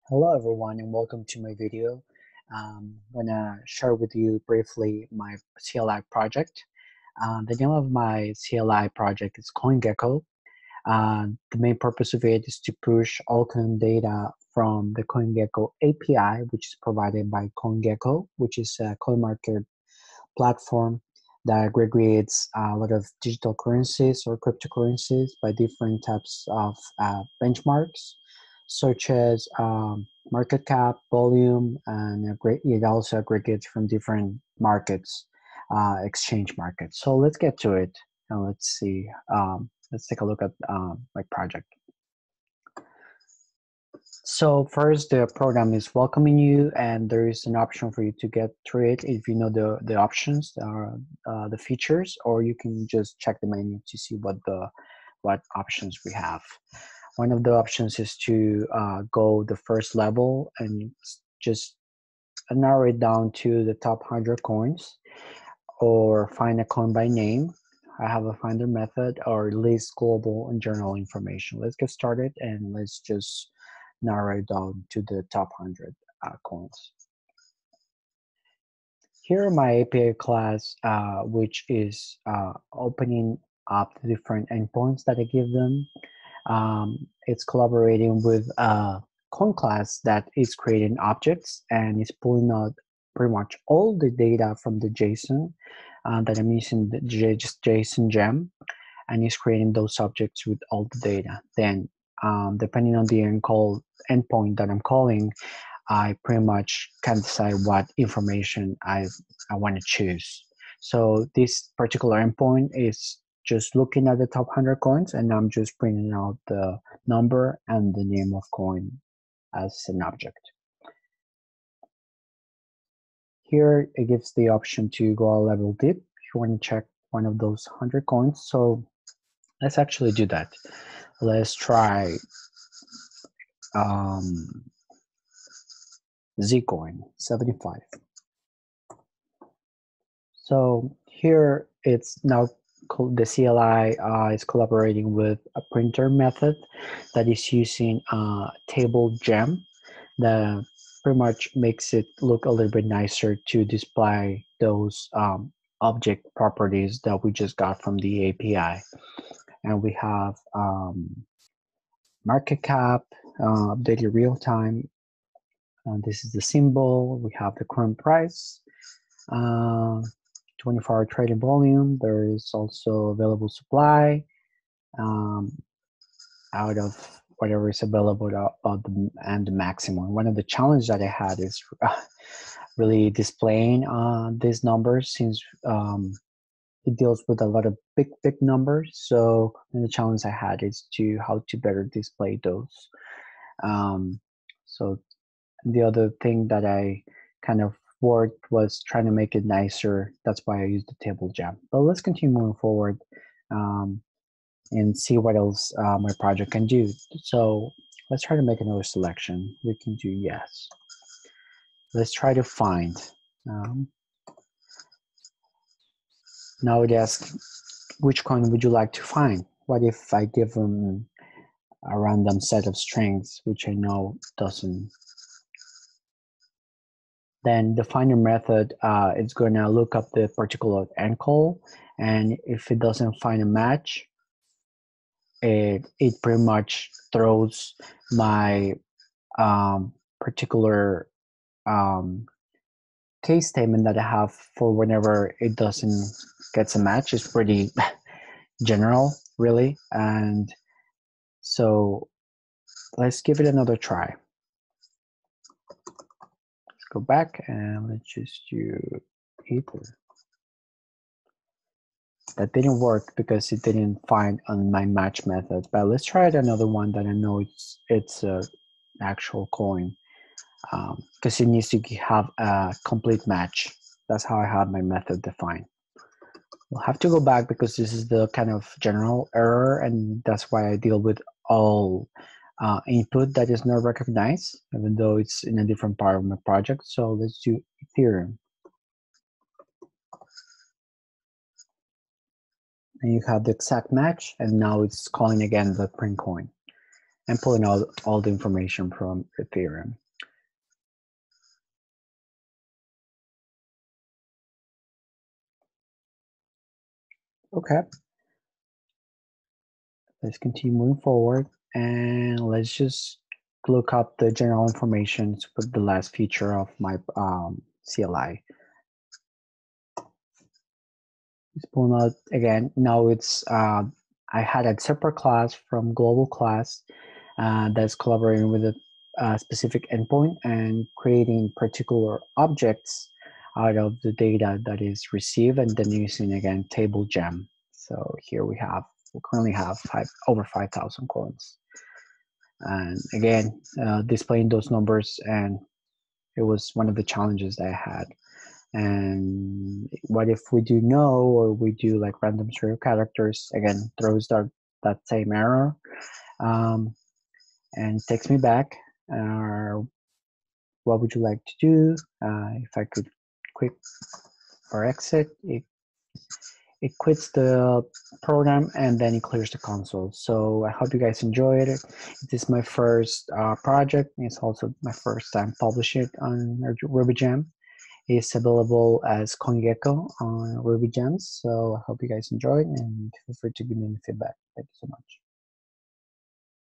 Hello everyone and welcome to my video. I'm gonna share with you briefly my CLI project. The name of my CLI project is Coingecko. The main purpose of it is to push all coin data from the Coingecko API, which is provided by Coingecko, which is a coin market platform that aggregates a lot of digital currencies or cryptocurrencies by different types of benchmarks, such as market cap, volume, and it also aggregates from different markets, exchange markets. So let's get to it and let's see. Let's take a look at my project. So first, the program is welcoming you, and there is an option for you to get through it if you know the options, the features, or you can just check the menu to see what options we have. One of the options is to go the first level and just narrow it down to the top 100 coins, or find a coin by name. I have a finder method, or list global and general information. Let's get started and let's just narrow it down to the top 100 coins. Here my API class, which is opening up the different endpoints that I give them. It's collaborating with a coin class that is creating objects and is pulling out pretty much all the data from the JSON that I'm using, the JSON gem, and is creating those objects with all the data. Then depending on the endpoint that I'm calling, I pretty much can decide what information I want to choose. So this particular endpoint is just looking at the top 100 coins, and I'm just printing out the number and the name of coin as an object. Here it gives the option to go a level deep if you want to check one of those 100 coins. So let's actually do that. Let's try Zcoin 75. So here it's now the CLI is collaborating with a printer method that is using table gem that pretty much makes it look a little bit nicer to display those object properties that we just got from the API. And we have market cap, updated real time. This is the symbol. We have the current price. 24-hour trading volume. There is also available supply out of whatever is available and the maximum. One of the challenges that I had is really displaying these numbers, since it deals with a lot of big numbers. So the challenge I had is how to better display those. So the other thing that I kind of worked was trying to make it nicer. That's why I used the table gem. But let's continue moving forward and see what else my project can do. So let's try to make another selection. We can do yes. Let's try to find. Now it asks, which coin would you like to find? What if I give them a random set of strings, which I know doesn't? Then the finder method, it's going to look up the particular encode, and if it doesn't find a match, it pretty much throws my particular case statement that I have for whenever it doesn't get a match. Is pretty general, really. And so let's give it another try. Go back and let's just do Ether. That didn't work because it didn't find on my match method. But let's try another one that I know it's a actual coin, because it needs to have a complete match. That's how I have my method defined. We'll have to go back because this is the kind of general error, and that's why I deal with all input that is not recognized, even though it's in a different part of my project. So let's do Ethereum. And you have the exact match, and now it's calling again the print coin. and pulling out all the information from Ethereum. Okay, let's continue moving forward, and let's just look up the general information for the last feature of my CLI. It's pulling out again. Now it's I had a separate class from global class that's collaborating with a specific endpoint and creating particular objects out of the data that is received, and then using again table gem. So here we currently have over 5,000 coins, and again displaying those numbers, and it was one of the challenges that I had. And what if we do no, or we do like random string of characters, again throws that same error, and takes me back. What would you like to do? If I could quit or exit, it quits the program and then it clears the console. So I hope you guys enjoyed it. This is my first project. It's also my first time publishing it on RubyGem. It's available as Coingecko on RubyGems. So I hope you guys enjoyed, and feel free to give me any feedback. Thank you so much.